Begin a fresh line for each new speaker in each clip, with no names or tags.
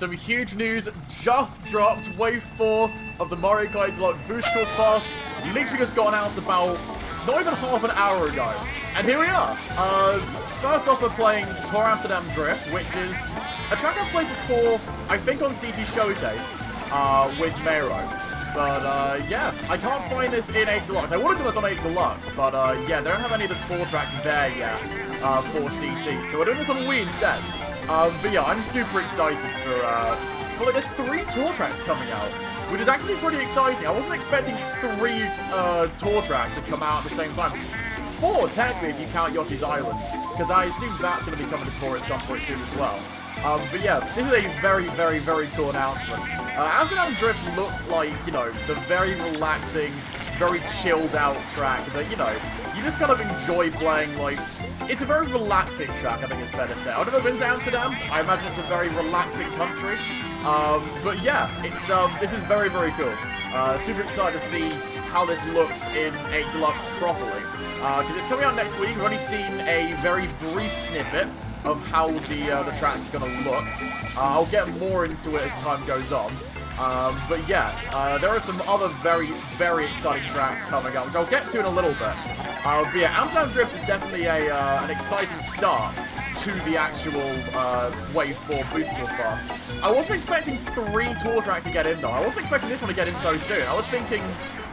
some huge news just dropped. Wave 4 of the Mario Kart Deluxe Booster Course Pass literally just got announced about not even half an hour ago. And here we are. First off, we're playing Tour Amsterdam Drift, which is a track I've played before, I think on CT Showcase, with Mero. But, yeah, I can't find this in 8 Deluxe. I would have done this on 8 Deluxe, but, yeah, they don't have any of the tour tracks there yet, for CT. So we're doing this on Wii instead. But yeah, I'm super excited for like, there's 3 tour tracks coming out, which is actually pretty exciting. I wasn't expecting 3, tour tracks to come out at the same time. 4, technically, if you count Yoshi's Island, because I assume that's going to be coming to tour at some point soon as well. But yeah, this is a very, very, very cool announcement. Amsterdam Drift looks like, you know, the very relaxing, very chilled out track that, you know, you just kind of enjoy playing, like, it's a very relaxing track, I think it's fair to say. I've never been to Amsterdam. I imagine it's a very relaxing country. But yeah, it's, this is very, very cool. Super excited to see how this looks in 8 Deluxe properly. Because it's coming out next week. We've only seen a very brief snippet of how the track's going to look. I'll get more into it as time goes on. But yeah, there are some other very, very exciting tracks coming up, which I'll get to in a little bit. But yeah, Amsterdam Drift is definitely an exciting start to the actual Wave 4 Booster Course Pass. I wasn't expecting 3 tour tracks to get in though. I wasn't expecting this one to get in so soon. I was thinking,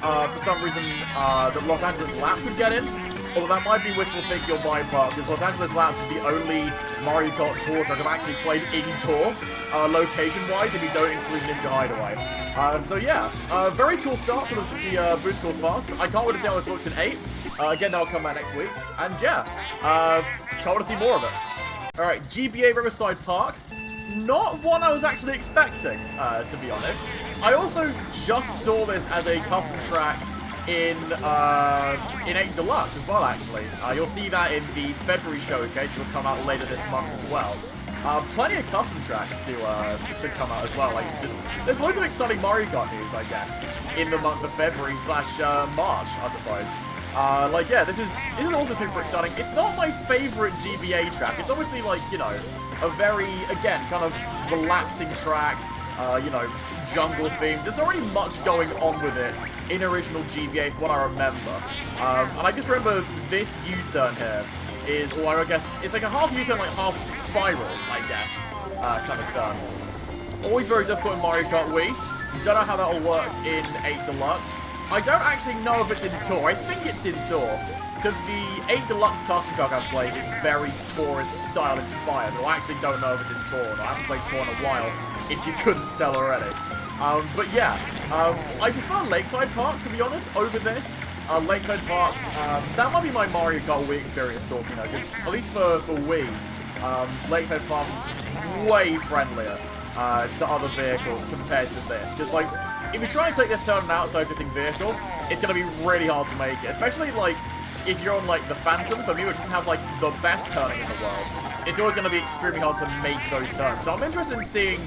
for some reason, that Los Angeles Laps would get in. Although that might be wishful thinking on my part, because Los Angeles Laps is the only Mario Kart tour track I've actually played in tour, location-wise, if you don't include Ninja Hideaway. So yeah, very cool start to the Booster Course Pass. I can't wait to see how this looks in 8. Again, that'll come out next week. And yeah, can't wait to see more of it. Alright, GBA Riverside Park. Not one I was actually expecting, to be honest. I also just saw this as a custom track in 8 Deluxe as well, actually. You'll see that in the February showcase, which will come out later this month as well. Plenty of custom tracks to come out as well. Like, there's loads of exciting Mario Kart news, I guess, in the month of February / March, I suppose. Like, yeah, this is also super exciting. It's not my favorite GBA track. It's obviously, like, you know, a very, again, kind of relaxing track. You know, jungle themed. There's not really much going on with it in original GBA, from what I remember. And I just remember this U-turn here is, or I guess, it's like a half U-turn, like half spiral, I guess, kind of turn. Always very difficult in Mario Kart Wii. Don't know how that'll work in 8 Deluxe. I don't actually know if it's in Tour. I think it's in Tour, because the 8 Deluxe custom track I've played is very Tour style inspired, but I actually don't know if it's in Tour or not. I haven't played Tour in a while, if you couldn't tell already. But yeah, I prefer Lakeside Park, to be honest, over this. Lakeside Park, that might be my Mario Kart Wii experience talking, you know, because at least for Wii, Lakeside Park is way friendlier to other vehicles compared to this. Because, like, if you try and take this turn on an outside-fitting vehicle, it's going to be really hard to make it. Especially, like, if you're on, like, the Phantom, so you doesn't have, like, the best turning in the world. It's always going to be extremely hard to make those turns. So I'm interested in seeing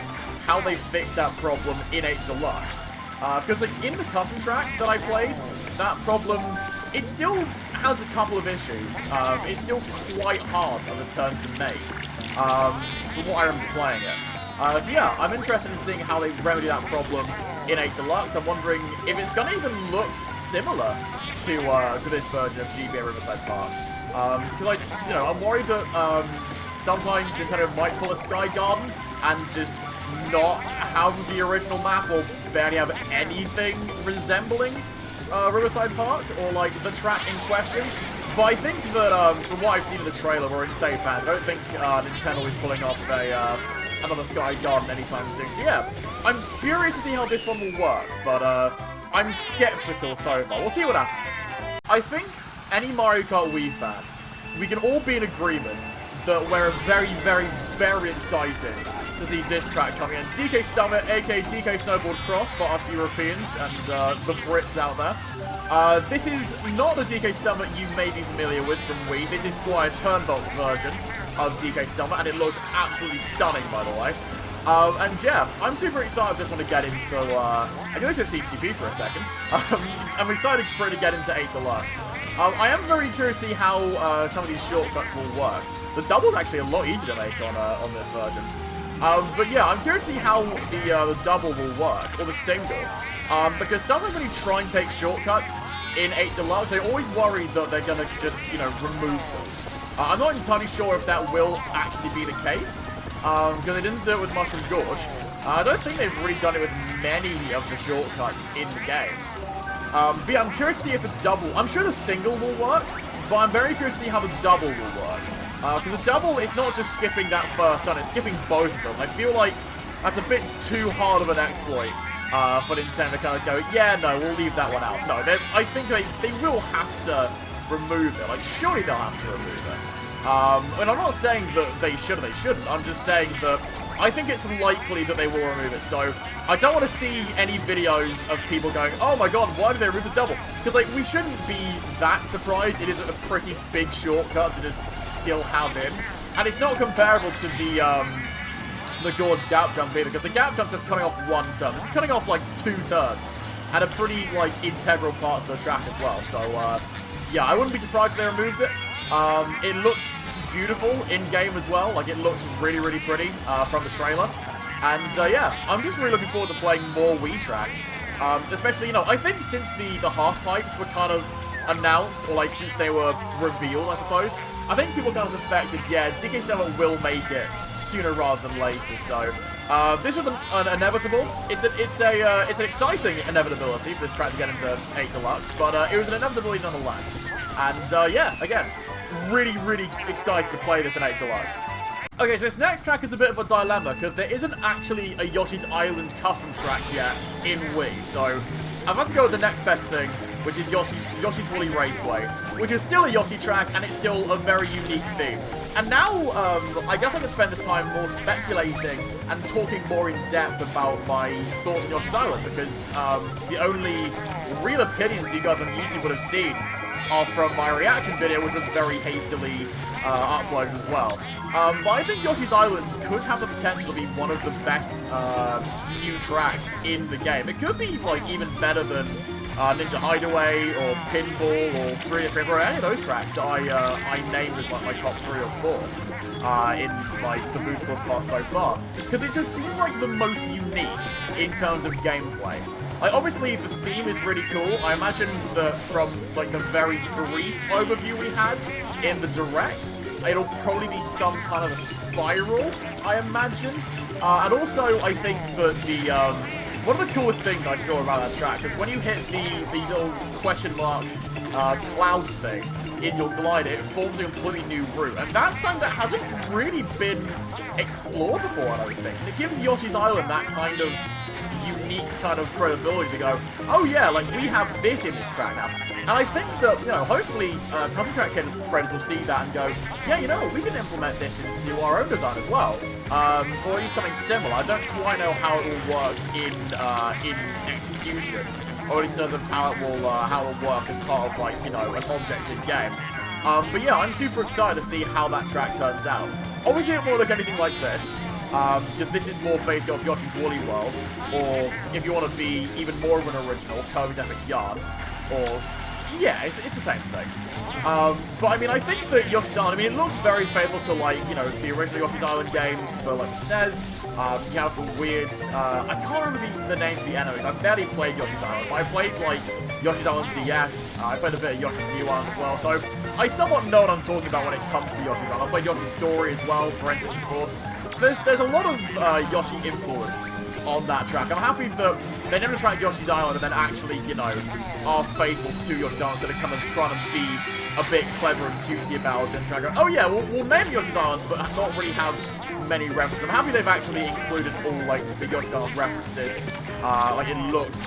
how they fix that problem in 8 Deluxe. Because, like, in the custom track that I played, that problem, it still has a couple of issues. It's still quite hard of a turn to make, from what I remember playing it. So yeah, I'm interested in seeing how they remedy that problem in 8 Deluxe. I'm wondering if it's going to even look similar to this version of GBA Riverside Park. Because, you know, I'm worried that sometimes Nintendo might pull a Sky Garden and just not have the original map or barely have anything resembling Riverside Park or, like, the track in question. But I think that, from what I've seen in the trailer, we're in safe hands. I don't think Nintendo is pulling off another Sky Garden anytime soon. So yeah, I'm curious to see how this one will work, but I'm skeptical so far. We'll see what happens. I think any Mario Kart Wii fan, we can all be in agreement that we're very, very, very excited to see this track coming in. DK Summit, aka DK Snowboard Cross for us Europeans and the Brits out there. This is not the DK Summit you may be familiar with from Wii. This is SquireTurnbolt's version of DK Summit, and it looks absolutely stunning, by the way. And yeah, I'm super excited for this one to get into, I know it's at CGP for a second. I'm excited for it to get into 8 Deluxe. I am very curious to see how some of these shortcuts will work. The double's actually a lot easier to make on this version. But yeah, I'm curious to see how the double will work, or the single. Because sometimes when you try and take shortcuts in 8 Deluxe, I always worry that they're gonna just, remove them. I'm not entirely sure if that will actually be the case, because they didn't do it with Mushroom Gorge. I don't think they've really done it with many of the shortcuts in the game. But yeah, I'm curious to see if the double... I'm sure the single will work, but I'm very curious to see how the double will work. Because the double is not just skipping that first turn, it's skipping both of them. I feel like that's a bit too hard of an exploit for Nintendo to kind of go, yeah, no, we'll leave that one out. No, I think they will have to remove it. Like, surely they'll have to remove it. And I'm not saying that they should or they shouldn't. I'm just saying that I think it's likely that they will remove it. So I don't want to see any videos of people going, oh my god, why did they remove the double? Because, like, we shouldn't be that surprised. It is a pretty big shortcut to just still have in. And it's not comparable to the Gorge gap jump either, because the gap jump's just cutting off one turn. This is cutting off, like, 2 turns. And a pretty, like, integral part of the track as well. So, yeah, I wouldn't be surprised if they removed it. It looks beautiful in-game as well. Like, it looks really, really pretty from the trailer. And, yeah, I'm just really looking forward to playing more Wii tracks. Especially, I think since the half-pipes were kind of announced, or, like, since they were revealed, I suppose, I think people kind of suspected, yeah, DK Summit will make it sooner rather than later. So, this was an inevitable. It's an exciting inevitability for this track to get into 8 Deluxe, but it was an inevitability nonetheless. And, yeah, again, really, really excited to play this in 8 Deluxe. Okay, so this next track is a bit of a dilemma, because there isn't actually a Yoshi's Island custom track yet in Wii, so I've had to go with the next best thing, which is Yoshi's Woolly Raceway, which is still a Yoshi track, and it's still a very unique theme. And now, I guess I can spend this time more speculating and talking more in depth about my thoughts on Yoshi's Island, because the only real opinions you guys on YouTube would have seen are from my reaction video, which was very hastily uploaded as well. But I think Yoshi's Island could have the potential to be one of the best new tracks in the game. It could be, like, even better than Ninja Hideaway or Pinball or 3D River or any of those tracks that I named as like my top 3 or 4 in like the Booster Course Pass so far, because it just seems like the most unique in terms of gameplay. Like, obviously the theme is really cool. I imagine that from like the very brief overview we had in the Direct, it'll probably be some kind of a spiral, I imagine. And also, I think that the one of the coolest things I saw about that track is when you hit the little question mark cloud thing in your glider, it forms a completely new route. And that's something that hasn't really been explored before, I don't think. And it gives Yoshi's Island that kind of unique kind of credibility to go, oh yeah, like, we have this in this track now. And I think that, hopefully custom track friends will see that and go, yeah, we can implement this into our own design as well. Or at least something similar. I don't quite know how it will work in execution, or at least in terms of how it will work as part of, like, an object in game. But yeah, I'm super excited to see how that track turns out. Obviously it won't look anything like this, because this is more based off Yoshi's Woolly World, or if you want to be even more of an original, Kirby's Epic Yarn, or, yeah, it's the same thing. But I mean, I think that Yoshi's Island, it looks very faithful to, like, the original Yoshi's Island games for, like, SNES. You have the weird, I can't remember the names of the enemies. I've barely played Yoshi's Island, but I played, like, Yoshi's Island DS. I played a bit of Yoshi's New Island as well, so I somewhat know what I'm talking about when it comes to Yoshi's Island. I played Yoshi's Story as well, for instance, before. There's a lot of Yoshi influence on that track. I'm happy that they never tried Yoshi's Island and then actually, are faithful to Yoshi's Island instead of kind of trying to be a bit clever and cutesy about it and try to go, oh yeah, we'll name Yoshi's Island, but not really have many references. I'm happy they've actually included all, like, the Yoshi's Island references. Like, it looks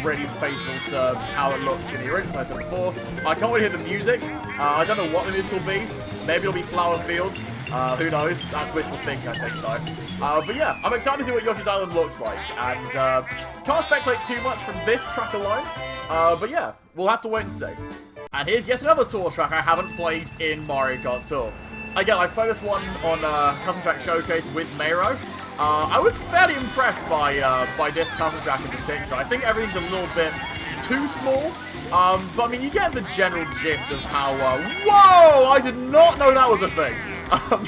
really faithful to how it looks in the original, as I said before. I can't wait to hear the music. I don't know what the music will be. Maybe it'll be Flower Fields. Who knows? That's wishful thinking, I think, though. But yeah, I'm excited to see what Yoshi's Island looks like. And can't speculate too much from this track alone. But yeah, we'll have to wait and see. And here's yet another Tour track I haven't played in Mario Kart Tour. Again, I played this one on Custom Track Showcase with Mayro. I was fairly impressed by this custom track in particular. I think everything's a little bit too small. But I mean, you get the general gist of how, whoa! I did not know that was a thing.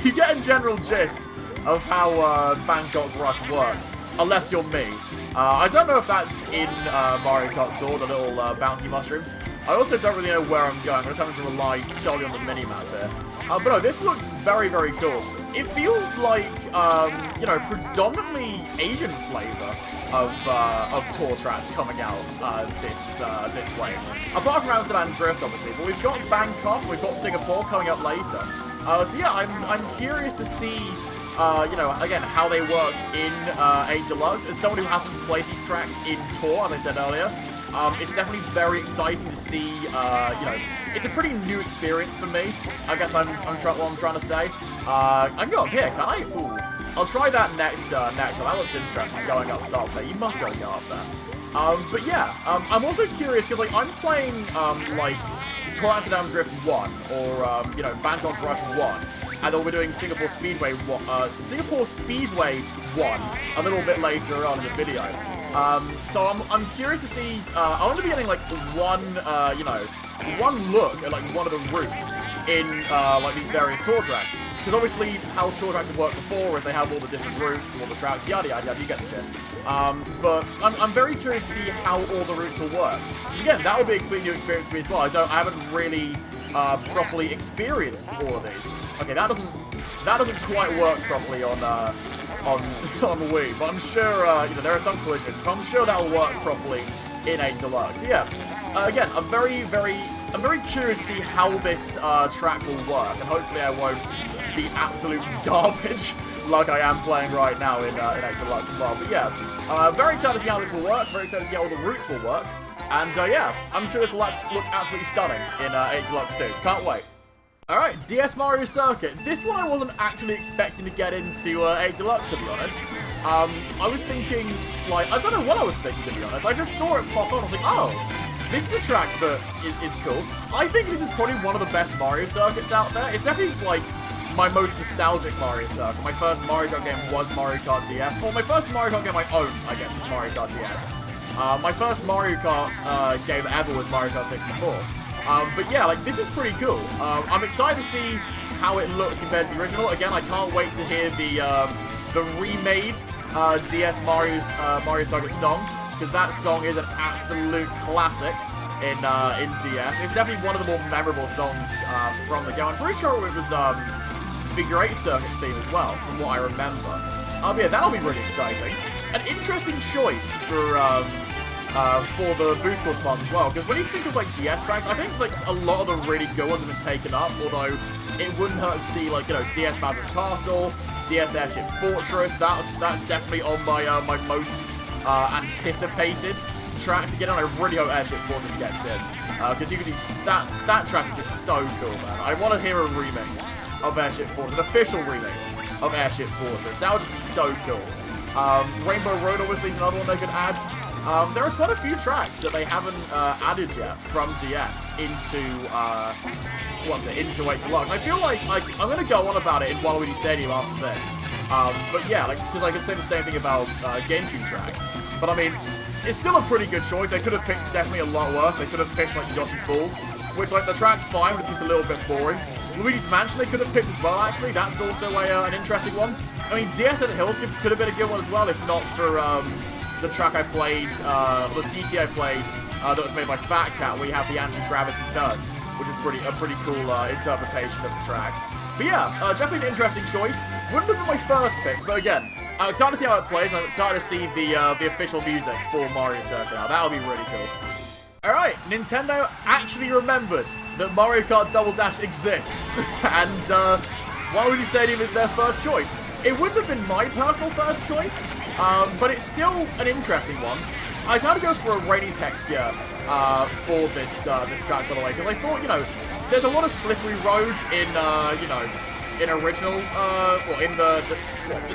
You get a general gist of how Bangkok Rush works, unless you're me. I don't know if that's in Mario Kart Tour, the little bouncy mushrooms. I also don't really know where I'm going. I'm just having to rely solely on the minimap here. But no, this looks very, very cool. It feels like, you know, predominantly Asian flavor of tour tracks coming out this way. Apart from Amsterdam Drift, obviously, but we've got Bangkok, we've got Singapore coming up later. So yeah, I'm curious to see, you know, again, how they work in a Deluxe. As someone who hasn't played these tracks in Tour, as I said earlier, it's definitely very exciting to see, you know, it's a pretty new experience for me. I guess what I'm trying to say. I can go up here, can I? Ooh. I'll try that next time. That looks interesting, going up top there. You must go up there. But yeah, I'm also curious, because, like, I'm playing, like, Tour Amsterdam Drift 1, or, you know, Bangkok Rush 1, and then we're doing Singapore Speedway 1, a little bit later on in the video. So I'm curious to see, I want to be getting, like, you know, one look at, like, one of the routes in, like, these various tour tracks. Because obviously, how tour tracks have worked before is they have all the different routes, all the tracks, yada yada yada, you get the gist. But I'm very curious to see how all the routes will work. Again, that would be a completely new experience for me as well. I haven't really properly experienced all of these. Okay, that doesn't quite work properly on Wii, but I'm sure you know, there are some collisions, but I'm sure that'll work properly in a Deluxe. So yeah, again, I'm very curious to see how this track will work, and hopefully I won't be absolute garbage like I am playing right now in a Deluxe as well. But yeah, very excited to see how this will work, very excited to see how all the routes will work, and yeah, I'm sure this will look absolutely stunning in 8 Deluxe too. Can't wait. Alright, DS Mario Circuit. This one I wasn't actually expecting to get into 8 Deluxe, to be honest. I was thinking, like, I don't know what I was thinking, to be honest. I just saw it pop on, I was like, oh, this is a track that is cool. I think this is probably one of the best Mario circuits out there. It's definitely, like, my most nostalgic Mario circuit. My first Mario Kart game was Mario Kart DS. Well, my first Mario Kart game I owned, I guess, was Mario Kart DS. My first Mario Kart game ever was Mario Kart 64. But yeah, like, this is pretty cool. I'm excited to see how it looks compared to the original. Again, I can't wait to hear the remade DS Mario Circuit song, because that song is an absolute classic in DS. It's definitely one of the more memorable songs from the game. I'm pretty sure it was Figure 8 Circuit theme as well, from what I remember. Yeah, that'll be really exciting. An interesting choice for the Boost Course Pass as well, because when you think of, like, DS tracks, I think, like, a lot of the really good ones have been taken up, although it wouldn't hurt to see, like, you know, DS Bowser's Castle, DS Airship Fortress. That's definitely on my my most anticipated track to get on. I really hope Airship Fortress gets in, because you can see that track is just so cool, man. I want to hear a remix of Airship Fortress, an official remix of Airship Fortress. That would just be so cool. Rainbow Road obviously is another one they could add. There are quite a few tracks that they haven't added yet from DS into into 8 Deluxe. I feel like I'm gonna go on about it in Waluigi Stadium after this. But yeah, like, because I could say the same thing about GameCube tracks. But I mean, it's still a pretty good choice. They could have picked definitely a lot worse. They could have picked, like, Yoshi Falls, which, like, the track's fine, but it's just a little bit boring. Luigi's Mansion they could have picked as well, actually. That's also an interesting one. I mean, DS at the Hills could have been a good one as well, if not for the track I played, the CT I played, that was made by Fat Cat, where you have the anti-gravity turns, which is a pretty cool interpretation of the track. But yeah, definitely an interesting choice. Wouldn't have been my first pick, but again, I'm excited to see how it plays, and I'm excited to see the official music for Mario Circuit now. That'll be really cool. Alright, Nintendo actually remembered that Mario Kart Double Dash exists, and Waluigi Stadium is their first choice. It wouldn't have been my personal first choice, but it's still an interesting one. I kind of go for a rainy texture for this track, by the way, because I thought, you know, there's a lot of slippery roads in, you know, in original, or in there's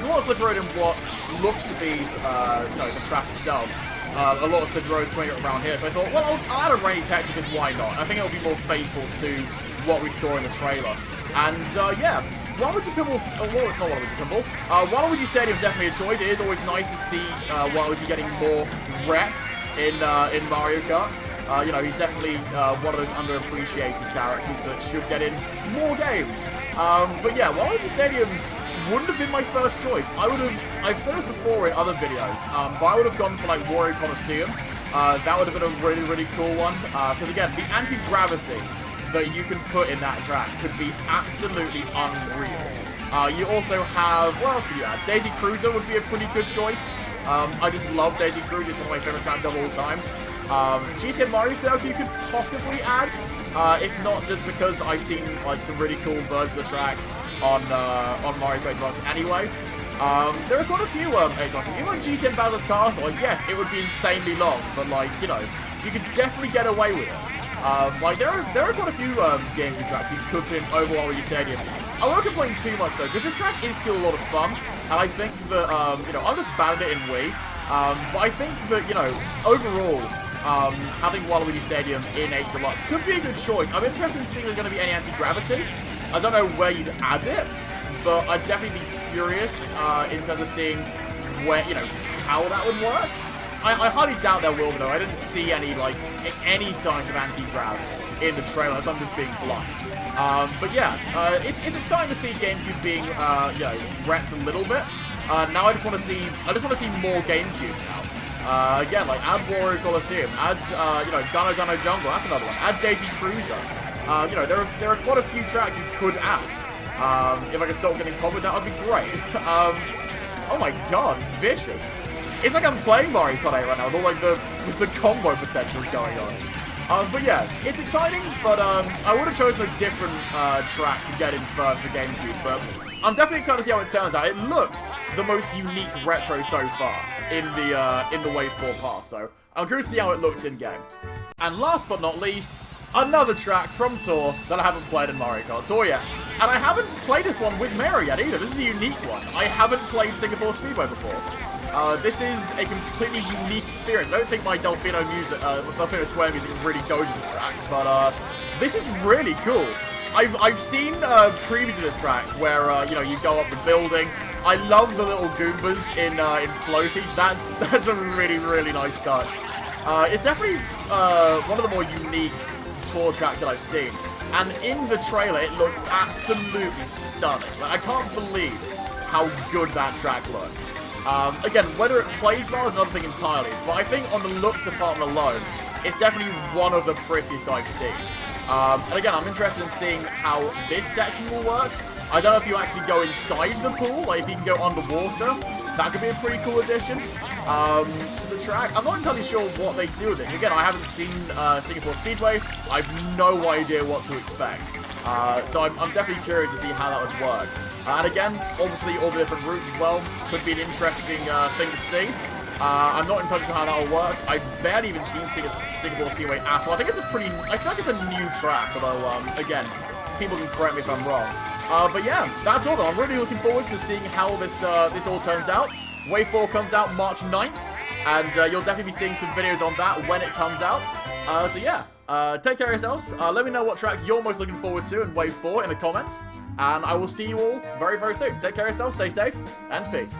a lot of slippery road in what looks to be, you know, the track itself. A lot of slippery roads coming up around here, so I thought, well, I'll add a rainy texture, because why not? I think it'll be more faithful to what we saw in the trailer. And, yeah. Waluigi Stadium is definitely a choice. It is always nice to see Waluigi getting more rep in Mario Kart. You know, he's definitely one of those underappreciated characters that should get in more games. But yeah, Waluigi Stadium wouldn't have been my first choice. I've said this before in other videos, but I would have gone for like Wario Coliseum. That would have been a really, really cool one. Because again, the anti-gravity that you can put in that track could be absolutely unreal. You also have, what else do you add? Daisy Cruiser would be a pretty good choice. I just love Daisy Cruiser, it's one of my favorite tracks of all time. GTA Mario Circle you could possibly add, if not just because I've seen like some really cool versions of the track on Mario Kart Deluxe anyway. There are quite a few even like GTA Bowser's Castle, like yes, it would be insanely long, but like, you know, you could definitely get away with it. Like there are quite a few GameCube tracks you could put in over Waluigi Stadium. I won't complain too much though, because this track is still a lot of fun, and I think that you know, I've just batted it in Wii, but I think that, you know, overall, having Waluigi Stadium in 8 Deluxe could be a good choice. I'm interested in seeing if there's going to be any anti-gravity. I don't know where you'd add it, but I'd definitely be curious in terms of seeing where, you know, how that would work. I highly doubt there will, though. I didn't see any, like, any signs of anti-grav in the trailer, so I'm just being blind. But yeah, it's exciting to see GameCube being, you know, wrecked a little bit. Now I just want to see more GameCube now. Again, like, add Wario Coliseum, add, you know, Dano Dano Jungle, that's another one. Add Daisy Cruiser. You know, there are quite a few tracks you could add. If I could stop getting covered, that would be great. Oh my god, vicious. It's like I'm playing Mario Kart 8 right now, with all like the combo potentials going on. But yeah, it's exciting, but I would have chosen a different track to get in first for GameCube, but I'm definitely excited to see how it turns out. It looks the most unique retro so far in the Wave 4 pass, so I'm curious to see how it looks in game. And last but not least, another track from Tour that I haven't played in Mario Kart Tour yet. And I haven't played this one with Mary yet either. This is a unique one. I haven't played Singapore Speedway before. This is a completely unique experience. I don't think my Delfino Square music really goes to this track, but this is really cool. I've seen previews of this track where you know, you go up the building. I love the little Goombas in floaties. That's a really, really nice touch. It's definitely one of the more unique Tour tracks that I've seen. And in the trailer, it looks absolutely stunning. Like, I can't believe how good that track looks. Again, whether it plays well is another thing entirely, but I think on the looks department alone, it's definitely one of the prettiest I've seen. And again, I'm interested in seeing how this section will work. I don't know if you actually go inside the pool, like if you can go underwater. That could be a pretty cool addition to the track. I'm not entirely sure what they do with it. Again, I haven't seen Singapore Speedway. I have no idea what to expect. So I'm definitely curious to see how that would work. And again, obviously all the different routes as well could be an interesting thing to see. I'm not entirely sure how that will work. I've barely even seen Singapore Speedway at all. I feel like it's a new track, although, again, people can correct me if I'm wrong. But yeah, that's all though. I'm really looking forward to seeing how this all turns out. Wave 4 comes out March 9th, and you'll definitely be seeing some videos on that when it comes out. So yeah, take care of yourselves. Let me know what track you're most looking forward to in Wave 4 in the comments. And I will see you all very, very soon. Take care of yourselves, stay safe, and peace.